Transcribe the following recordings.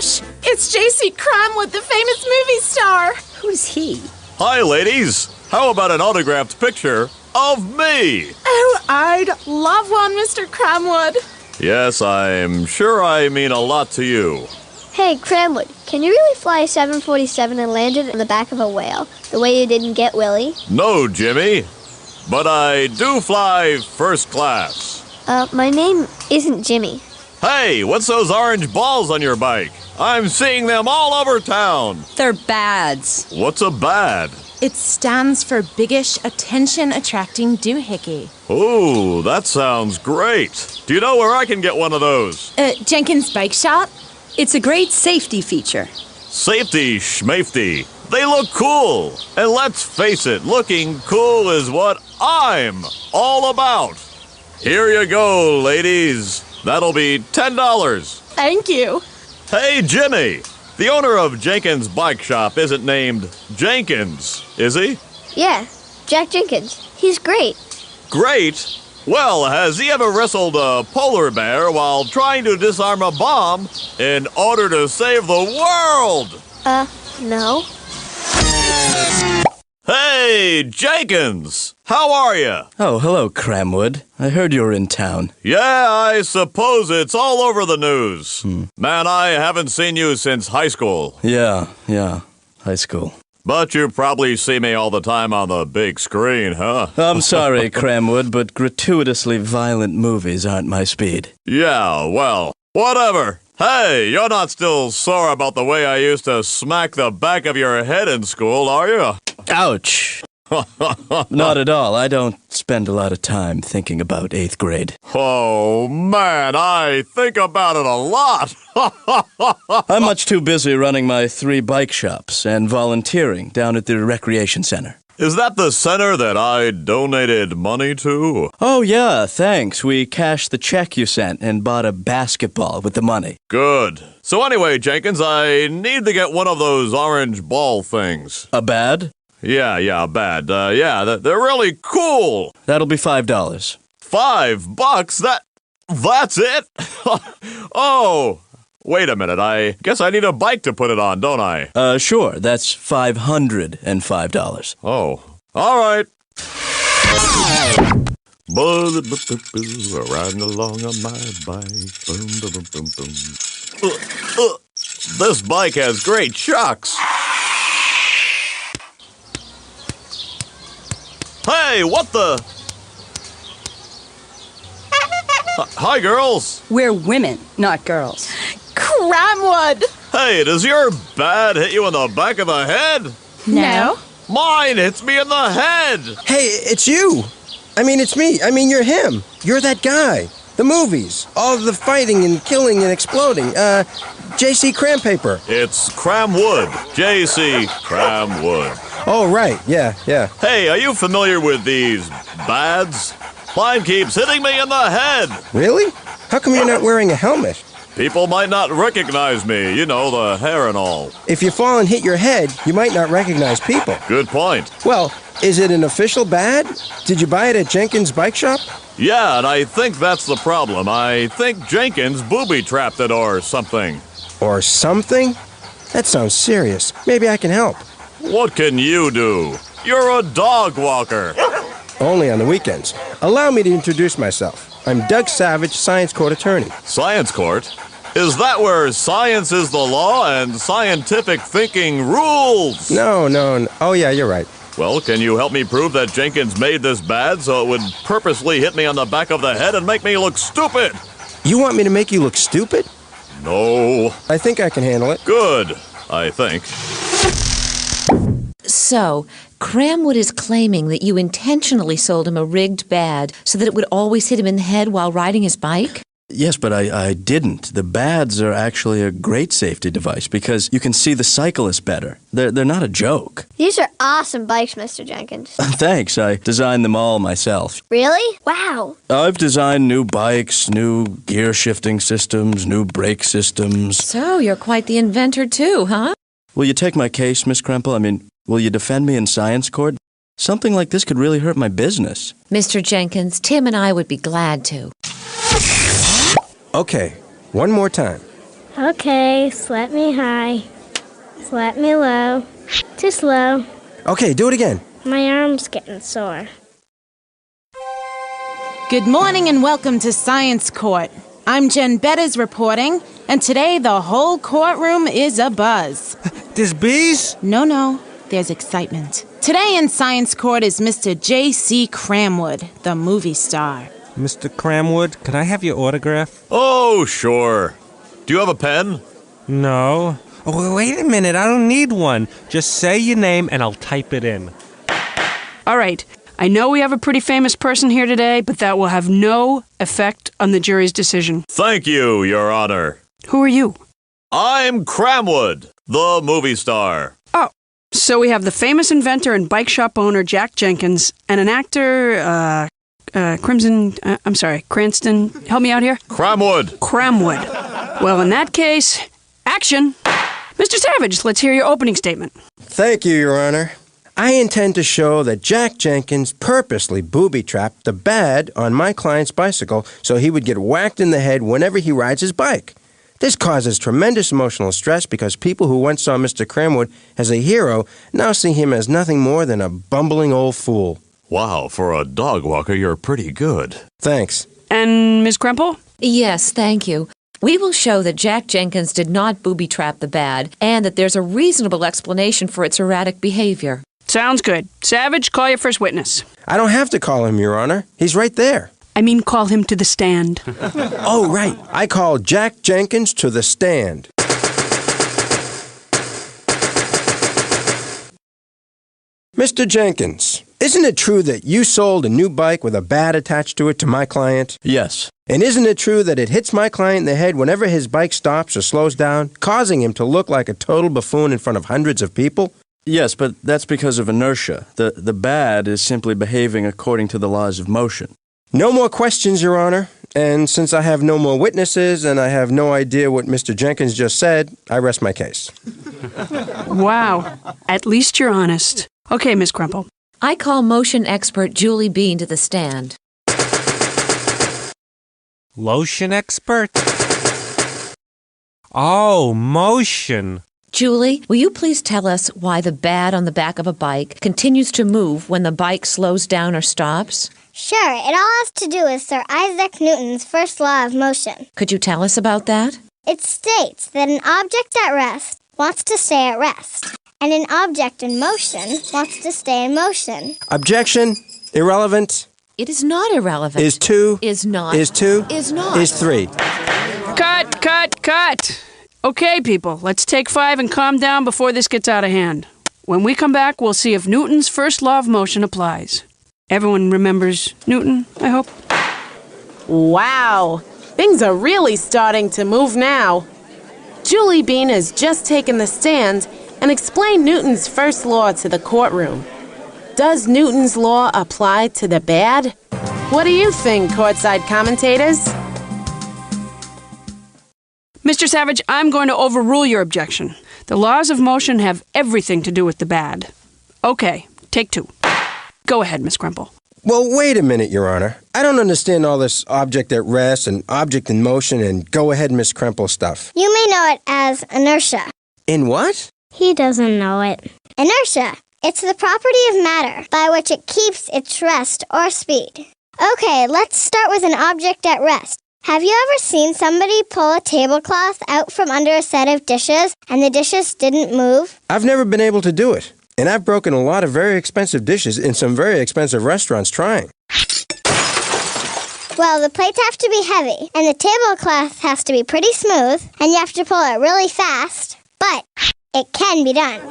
gosh! It's J.C. Cramwood, the famous movie star! Who's he? Hi, ladies. How about an autographed picture of me? Oh, I'd love one, Mr. Cramwood. Yes, I'm sure I mean a lot to you. Hey, Cramwood, can you really fly a 747 and land it in the back of a whale, the way you didn't get Willie? No, Jimmy. But I do fly first class. My name isn't Jimmy. Hey, what's those orange balls on your bike? I'm seeing them all over town. They're bads. What's a bad? It stands for Biggish Attention-Attracting Doohickey. Ooh, that sounds great. Do you know where I can get one of those? Jenkins Bike Shop? It's a great safety feature. Safety schmafety. They look cool. And let's face it, looking cool is what I'm all about. Here you go, ladies. That'll be $10. Thank you. Hey, Jimmy. The owner of Jenkins Bike Shop isn't named Jenkins, is he? Yeah, Jack Jenkins. He's great. Great. Well, has he ever wrestled a polar bear while trying to disarm a bomb in order to save the world? No. Hey, Jenkins! How are you? Oh, hello, Cramwood. I heard you were in town. Yeah, I suppose it's all over the news. Man, I haven't seen you since high school. Yeah, high school. But you probably see me all the time on the big screen, huh? I'm sorry, Cramwood, but gratuitously violent movies aren't my speed. Yeah, well, whatever. Hey, you're not still sore about the way I used to smack the back of your head in school, are you? Ouch! Not at all. I don't spend a lot of time thinking about 8th grade. Oh, man, I think about it a lot. I'm much too busy running my 3 bike shops and volunteering down at the recreation center. Is that the center that I donated money to? Oh, yeah, thanks. We cashed the check you sent and bought a basketball with the money. Good. So anyway, Jenkins, I need to get one of those orange ball things. A bad? Yeah, bad. They're really cool. That'll be $5. $5? That's it? Oh, wait a minute. I guess I need a bike to put it on, don't I? Sure. That's $505. Oh, all right. Riding along on my bike. Boom, boom, boom, boom. This bike has great shocks. Hey, what the? Hi, girls. We're women, not girls. Cramwood! Hey, does your bad hit you in the back of the head? No. Mine hits me in the head. Hey, it's you. It's me. You're him. You're that guy. The movies. All the fighting and killing and exploding. J.C. Crampaper. It's Cramwood. J.C. Cramwood. Oh, right. Yeah. Hey, are you familiar with these bads? Mine keeps hitting me in the head. Really? How come you're not wearing a helmet? People might not recognize me, you know, the hair and all. If you fall and hit your head, you might not recognize people. Good point. Well, is it an official bad? Did you buy it at Jenkins Bike Shop? Yeah, and I think that's the problem. I think Jenkins booby-trapped it or something. Or something? That sounds serious. Maybe I can help. What can you do? You're a dog walker. Only on the weekends. Allow me to introduce myself. I'm Doug Savage, Science Court attorney. Science court? Is that where science is the law and scientific thinking rules? No. Oh, yeah, you're right. Well, can you help me prove that Jenkins made this bad so it would purposely hit me on the back of the head and make me look stupid? You want me to make you look stupid? No. I think I can handle it. Good, I think. So, Cramwood is claiming that you intentionally sold him a rigged bad so that it would always hit him in the head while riding his bike? Yes, but I didn't. The bads are actually a great safety device because you can see the cyclist better. They're not a joke. These are awesome bikes, Mr. Jenkins. Thanks. I designed them all myself. Really? Wow. I've designed new bikes, new gear shifting systems, new brake systems. So, you're quite the inventor too, huh? Will you take my case, Miss Kremple? Will you defend me in science court? Something like this could really hurt my business. Mr. Jenkins, Tim and I would be glad to. Okay, one more time. Okay, slap me high. Slap me low. Too slow. Okay, do it again. My arm's getting sore. Good morning and welcome to Science Court. I'm Jen Betters reporting, and today the whole courtroom is abuzz. There's bees? No, there's excitement. Today in Science Court is Mr. J.C. Cramwood, the movie star. Mr. Cramwood, can I have your autograph? Oh, sure. Do you have a pen? No. Oh, wait a minute, I don't need one. Just say your name and I'll type it in. All right. I know we have a pretty famous person here today, but that will have no effect on the jury's decision. Thank you, Your Honor. Who are you? I'm Cramwood, the movie star. Oh, so we have the famous inventor and bike shop owner Jack Jenkins and an actor, Cranston. Help me out here. Cramwood. Cramwood. Well, in that case, action. Mr. Savage, let's hear your opening statement. Thank you, Your Honor. I intend to show that Jack Jenkins purposely booby-trapped the bad on my client's bicycle so he would get whacked in the head whenever he rides his bike. This causes tremendous emotional stress because people who once saw Mr. Cramwood as a hero now see him as nothing more than a bumbling old fool. Wow, for a dog walker, you're pretty good. Thanks. And Ms. Krempel? Yes, thank you. We will show that Jack Jenkins did not booby-trap the bad and that there's a reasonable explanation for its erratic behavior. Sounds good. Savage, call your first witness. I don't have to call him, Your Honor. He's right there. I mean, call him to the stand. Oh, right. I call Jack Jenkins to the stand. Mr. Jenkins, isn't it true that you sold a new bike with a bat attached to it to my client? Yes. And isn't it true that it hits my client in the head whenever his bike stops or slows down, causing him to look like a total buffoon in front of hundreds of people? Yes, but that's because of inertia. The bad is simply behaving according to the laws of motion. No more questions, Your Honor. And since I have no more witnesses and I have no idea what Mr. Jenkins just said, I rest my case. Wow. At least you're honest. Okay, Ms. Krempel. I call motion expert Julie Bean to the stand. Lotion expert? Oh, motion. Julie, will you please tell us why the bad on the back of a bike continues to move when the bike slows down or stops? Sure, it all has to do with Sir Isaac Newton's first law of motion. Could you tell us about that? It states that an object at rest wants to stay at rest, and an object in motion wants to stay in motion. Objection. Irrelevant. It is not irrelevant. Is two. Is not. Is two. Is not. Is three. Cut! Okay, people, let's take 5 and calm down before this gets out of hand. When we come back, we'll see if Newton's first law of motion applies. Everyone remembers Newton, I hope? Wow, things are really starting to move now. Julie Bean has just taken the stand and explained Newton's first law to the courtroom. Does Newton's law apply to the bad? What do you think, courtside commentators? Mr. Savage, I'm going to overrule your objection. The laws of motion have everything to do with the bad. Okay, take 2. Go ahead, Miss Krempel. Well, wait a minute, Your Honor. I don't understand all this object at rest and object in motion and go ahead, Miss Krempel stuff. You may know it as inertia. In what? He doesn't know it. Inertia. It's the property of matter by which it keeps its rest or speed. Okay, let's start with an object at rest. Have you ever seen somebody pull a tablecloth out from under a set of dishes and the dishes didn't move? I've never been able to do it. And I've broken a lot of very expensive dishes in some very expensive restaurants trying. Well, the plates have to be heavy, and the tablecloth has to be pretty smooth, and you have to pull it really fast, but it can be done.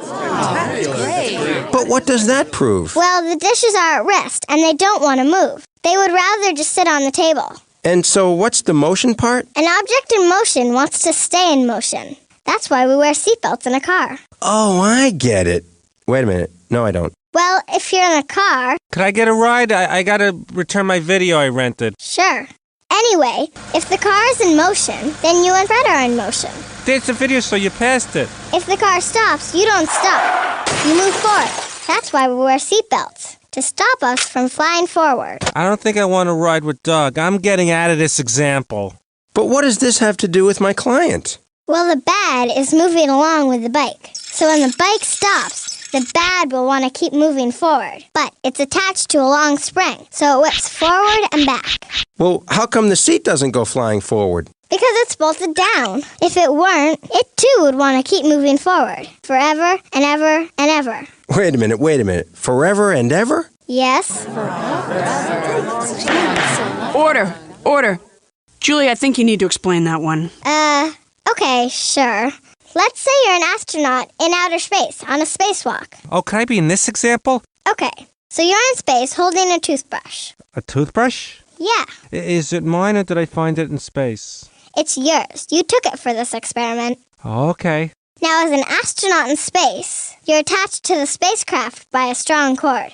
But what does that prove? Well, the dishes are at rest, and they don't want to move. They would rather just sit on the table. And so what's the motion part? An object in motion wants to stay in motion. That's why we wear seatbelts in a car. Oh, I get it. Wait a minute. No, I don't. Well, if you're in a car... Could I get a ride? I gotta return my video I rented. Sure. Anyway, if the car is in motion, then you and Fred are in motion. There's a video, so you passed it. If the car stops, you don't stop. You move forward. That's why we wear seatbelts. To stop us from flying forward. I don't think I want to ride with Doug. I'm getting out of this example. But what does this have to do with my client? Well, the bad is moving along with the bike. So when the bike stops, the bad will want to keep moving forward. But it's attached to a long spring, so it whips forward and back. Well, how come the seat doesn't go flying forward? Because it's bolted down. If it weren't, it too would want to keep moving forward. Forever and ever and ever. Wait a minute. Forever and ever? Yes? Order. Julie, I think you need to explain that one. Okay, sure. Let's say you're an astronaut in outer space on a spacewalk. Oh, can I be in this example? Okay, so you're in space holding a toothbrush. A toothbrush? Yeah, Is it mine or did I find it in space? it's yours. You took it for this experiment. Okay. Now, as an astronaut in space, you're attached to the spacecraft by a strong cord.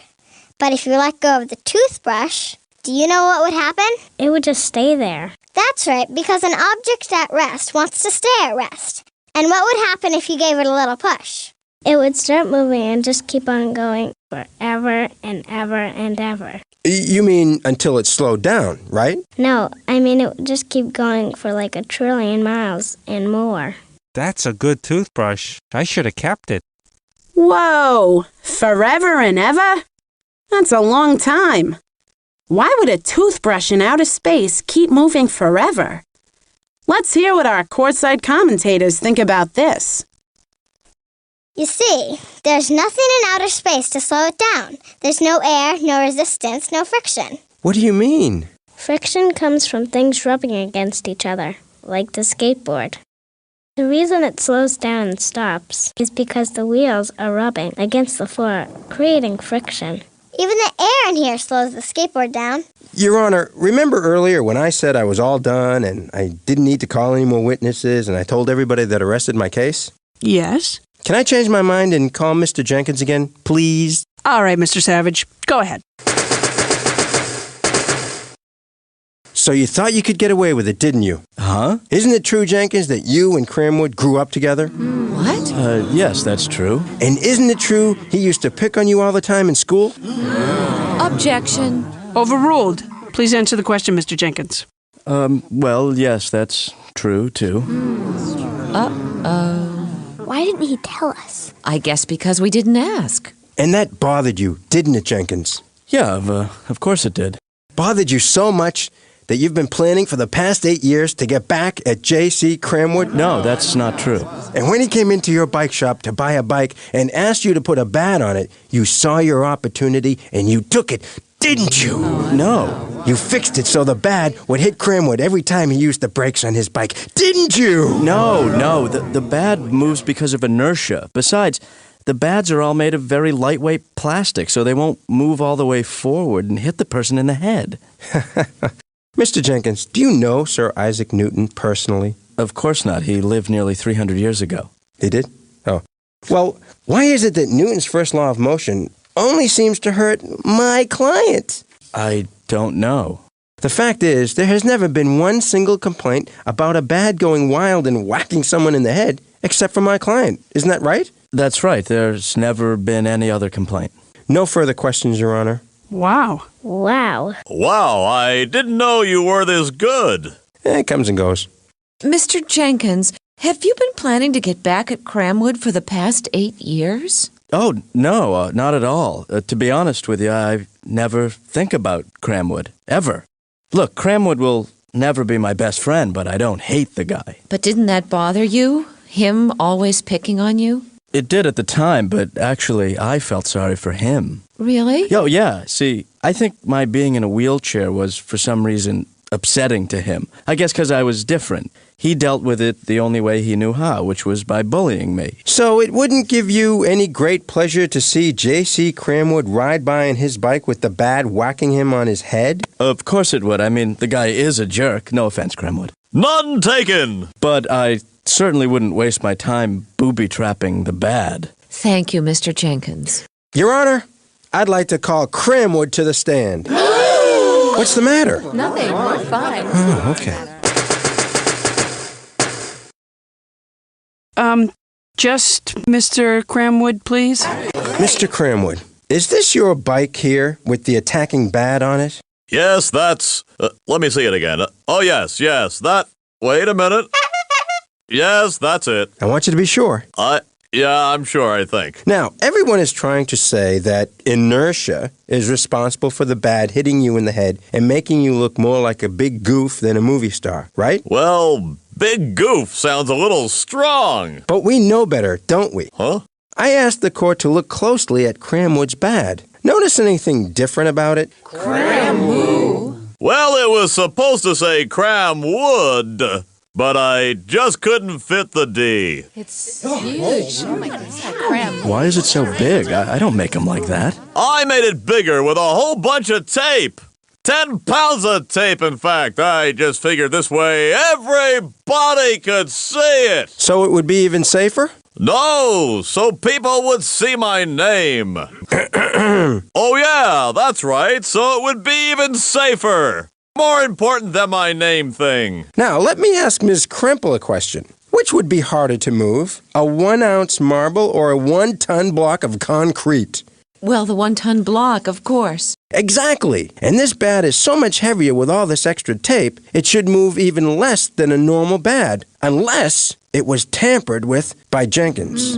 But if you let go of the toothbrush, do you know what would happen? It would just stay there. That's right, because an object at rest wants to stay at rest. And what would happen if you gave it a little push? It would start moving and just keep on going forever and ever and ever. You mean until it slowed down, right? No, I mean it would just keep going for like 1 trillion miles and more. That's a good toothbrush. I should have kept it. Whoa! Forever and ever? That's a long time. Why would a toothbrush in outer space keep moving forever? Let's hear what our courtside commentators think about this. You see, there's nothing in outer space to slow it down. There's no air, no resistance, no friction. What do you mean? Friction comes from things rubbing against each other, like the skateboard. The reason it slows down and stops is because the wheels are rubbing against the floor, creating friction. Even the air in here slows the skateboard down. Your Honor, remember earlier when I said I was all done and I didn't need to call any more witnesses and I told everybody that arrested my case? Yes? Can I change my mind and call Mr. Jenkins again, please? All right, Mr. Savage. Go ahead. So you thought you could get away with it, didn't you? Huh? Isn't it true, Jenkins, that you and Cramwood grew up together? What? Yes, that's true. And isn't it true he used to pick on you all the time in school? Objection. Overruled. Please answer the question, Mr. Jenkins. Well, yes, that's true, too. Why didn't he tell us? I guess because we didn't ask. And that bothered you, didn't it, Jenkins? Yeah, of course it did. Bothered you so much that you've been planning for the past 8 years to get back at J.C. Cramwood? No, that's not true. And when he came into your bike shop to buy a bike and asked you to put a bat on it, you saw your opportunity and you took it, didn't you? No. You fixed it so the bat would hit Cramwood every time he used the brakes on his bike, didn't you? No. The bad moves because of inertia. Besides, the bads are all made of very lightweight plastic, so they won't move all the way forward and hit the person in the head. Mr. Jenkins, do you know Sir Isaac Newton personally? Of course not. He lived nearly 300 years ago. He did? Oh. Well, why is it that Newton's first law of motion only seems to hurt my client? I don't know. The fact is, there has never been one single complaint about a bad going wild and whacking someone in the head, except for my client. Isn't that right? That's right. There's never been any other complaint. No further questions, Your Honor. Wow. Wow. Wow, I didn't know you were this good. It comes and goes. Mr. Jenkins, have you been planning to get back at Cramwood for the past 8 years? Oh, no, not at all. To be honest with you, I never think about Cramwood, ever. Look, Cramwood will never be my best friend, but I don't hate the guy. But didn't that bother you? Him always picking on you? It did at the time, but actually, I felt sorry for him. Really? Oh, yeah. See, I think my being in a wheelchair was, for some reason, upsetting to him. I guess because I was different. He dealt with it the only way he knew how, which was by bullying me. So it wouldn't give you any great pleasure to see J.C. Cramwood ride by on his bike with the bat whacking him on his head? Of course it would. I mean, the guy is a jerk. No offense, Cramwood. None taken. But I certainly wouldn't waste my time booby-trapping the bad. Thank you, Mr. Jenkins. Your Honor, I'd like to call Cramwood to the stand. What's the matter? Nothing. We're fine. Oh, okay. Just Mr. Cramwood, please. Mr. Cramwood, is this your bike here with the attacking bat on it? Yes, that's... let me see it again. Oh, yes, that... Wait a minute. Yes, that's it. I want you to be sure. Yeah, I'm sure, I think. Now, everyone is trying to say that inertia is responsible for the bad hitting you in the head and making you look more like a big goof than a movie star, right? Well, big goof sounds a little strong. But we know better, don't we? Huh? I asked the court to look closely at Cramwood's bad. Notice anything different about it? Cramwood? Well, it was supposed to say Cramwood, but I just couldn't fit the D. It's huge. Oh my goodness. Why is it so big? I don't make them like that. I made it bigger with a whole bunch of tape. 10 pounds of tape, in fact. I just figured this way everybody could see it. So it would be even safer? No, so people would see my name. Oh yeah, that's right, so it would be even safer. More important than my name thing. Now, let me ask Ms. Crimple a question. Which would be harder to move, a 1-ounce marble or a 1-ton block of concrete? Well, the 1-ton block, of course. Exactly. And this bad is so much heavier with all this extra tape, it should move even less than a normal bad, unless it was tampered with by Jenkins.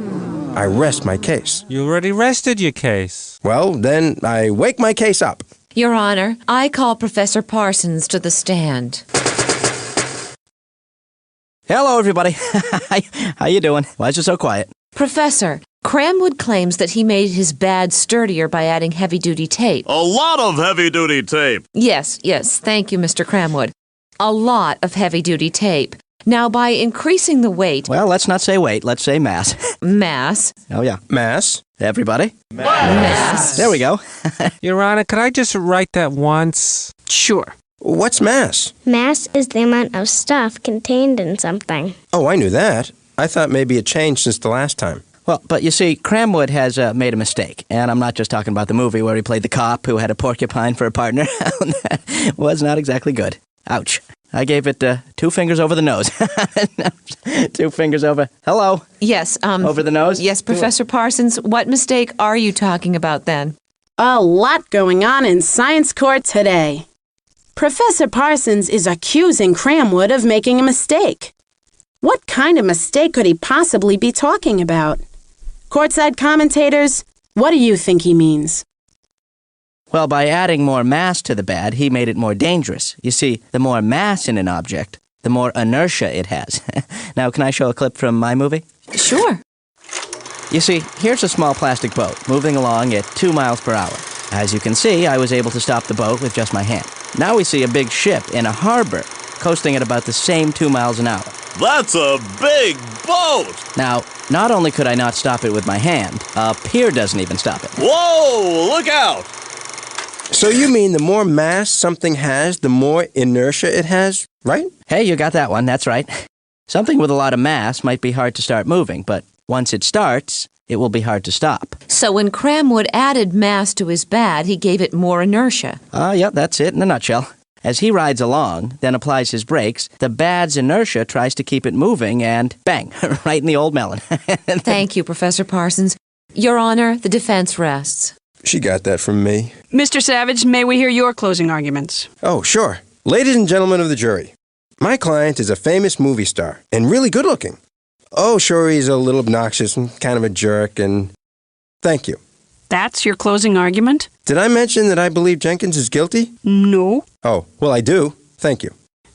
I rest my case. You already rested your case. Well, then I wake my case up. Your Honor, I call Professor Parsons to the stand. Hello, everybody. How you doing? Why is it so quiet? Professor, Cramwood claims that he made his bad sturdier by adding heavy-duty tape. A lot of heavy-duty tape. Yes, thank you, Mr. Cramwood. A lot of heavy-duty tape. Now, by increasing the weight... Well, let's not say weight. Let's say mass. Mass. Oh, yeah. Mass? Everybody? Mass. There we go. Your Honor, could I just write that once? Sure. What's mass? Mass is the amount of stuff contained in something. Oh, I knew that. I thought maybe it changed since the last time. Well, but you see, Cramwood has made a mistake. And I'm not just talking about the movie where he played the cop who had a porcupine for a partner. That was not exactly good. Ouch. I gave it 2 fingers over the nose. 2 fingers over. Hello. Yes, Over the nose? Yes, Professor Parsons, what mistake are you talking about then? A lot going on in science court today. Professor Parsons is accusing Cramwood of making a mistake. What kind of mistake could he possibly be talking about? Courtside commentators, what do you think he means? Well, by adding more mass to the bad, he made it more dangerous. You see, the more mass in an object, the more inertia it has. Now, can I show a clip from my movie? Sure. You see, here's a small plastic boat moving along at 2 miles per hour. As you can see, I was able to stop the boat with just my hand. Now we see a big ship in a harbor, coasting at about the same 2 miles an hour. That's a big boat! Now, not only could I not stop it with my hand, a pier doesn't even stop it. Whoa, look out! So you mean the more mass something has, the more inertia it has, right? Hey, you got that one, that's right. Something with a lot of mass might be hard to start moving, but once it starts, it will be hard to stop. So when Cramwood added mass to his bad, he gave it more inertia. Yeah, that's it in a nutshell. As he rides along, then applies his brakes, the bad's inertia tries to keep it moving and bang, right in the old melon. Thank you, Professor Parsons. Your Honor, the defense rests. She got that from me. Mr. Savage, may we hear your closing arguments? Oh, sure. Ladies and gentlemen of the jury, my client is a famous movie star and really good looking. Oh, sure, he's a little obnoxious and kind of a jerk, and thank you. That's your closing argument? Did I mention that I believe Jenkins is guilty? No. Oh, well, I do. Thank you.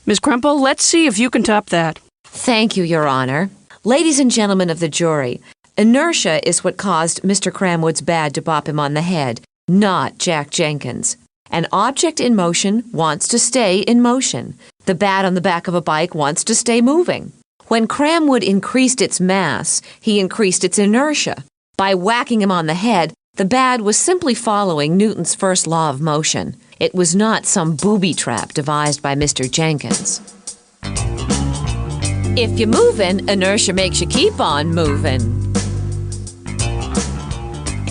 Ms. Crumple, let's see if you can top that. Thank you, Your Honor. Ladies and gentlemen of the jury, inertia is what caused Mr. Cramwood's bad to bop him on the head, not Jack Jenkins. An object in motion wants to stay in motion. The bat on the back of a bike wants to stay moving. When Cramwood increased its mass, he increased its inertia. By whacking him on the head, the bad was simply following Newton's first law of motion. It was not some booby trap devised by Mr. Jenkins. If you're moving, inertia makes you keep on moving.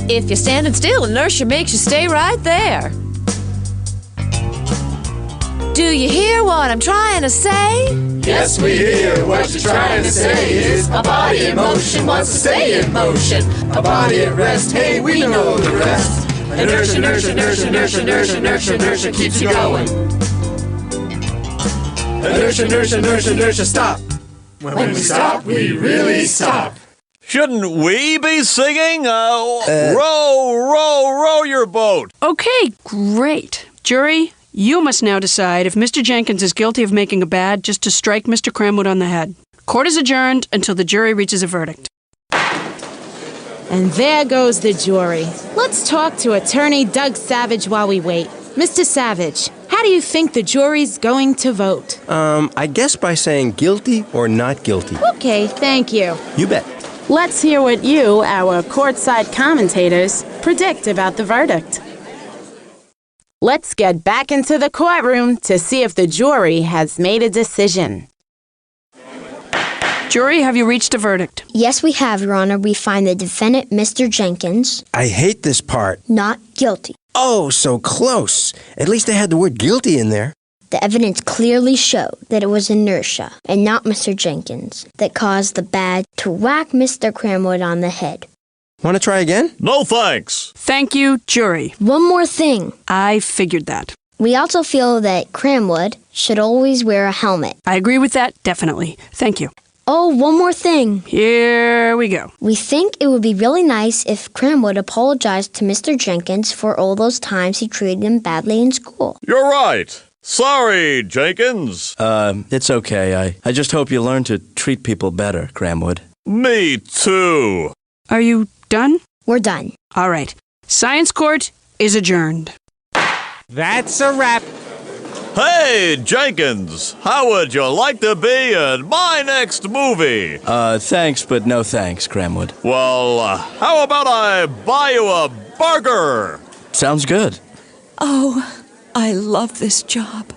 If you're standing still, inertia makes you stay right there. Do you hear what I'm trying to say? Yes, we hear what you're trying to say is a body in motion wants to stay in motion. A body at rest, hey, we know the rest. Inertia, inertia, inertia, inertia, inertia, inertia, inertia keeps you going. Inertia, inertia, inertia, inertia, stop. When we stop, we really stop. Shouldn't we be singing? Row your boat. Okay, great. Jury, you must now decide if Mr. Jenkins is guilty of making a bad just to strike Mr. Cramwood on the head. Court is adjourned until the jury reaches a verdict. And there goes the jury. Let's talk to attorney Doug Savage while we wait. Mr. Savage, how do you think the jury's going to vote? I guess by saying guilty or not guilty. Okay, thank you. You bet. Let's hear what you, our courtside commentators, predict about the verdict. Let's get back into the courtroom to see if the jury has made a decision. Jury, have you reached a verdict? Yes, we have, Your Honor. We find the defendant, Mr. Jenkins, I hate this part. not guilty. Oh, so close. At least I had the word guilty in there. The evidence clearly showed that it was Inertia, and not Mr. Jenkins, that caused the bad to whack Mr. Cramwood on the head. Want to try again? No thanks. Thank you, jury. One more thing. I figured that. We also feel that Cramwood should always wear a helmet. I agree with that, definitely. Thank you. Oh, one more thing. Here we go. We think it would be really nice if Cramwood apologized to Mr. Jenkins for all those times he treated him badly in school. You're right. Sorry, Jenkins. It's okay. I just hope you learn to treat people better, Cramwood. Me too. Are you done? We're done. All right. Science court is adjourned. That's a wrap. Hey, Jenkins, how would you like to be in my next movie? Thanks, but no thanks, Cramwood. Well, how about I buy you a burger? Sounds good. Oh, I love this job.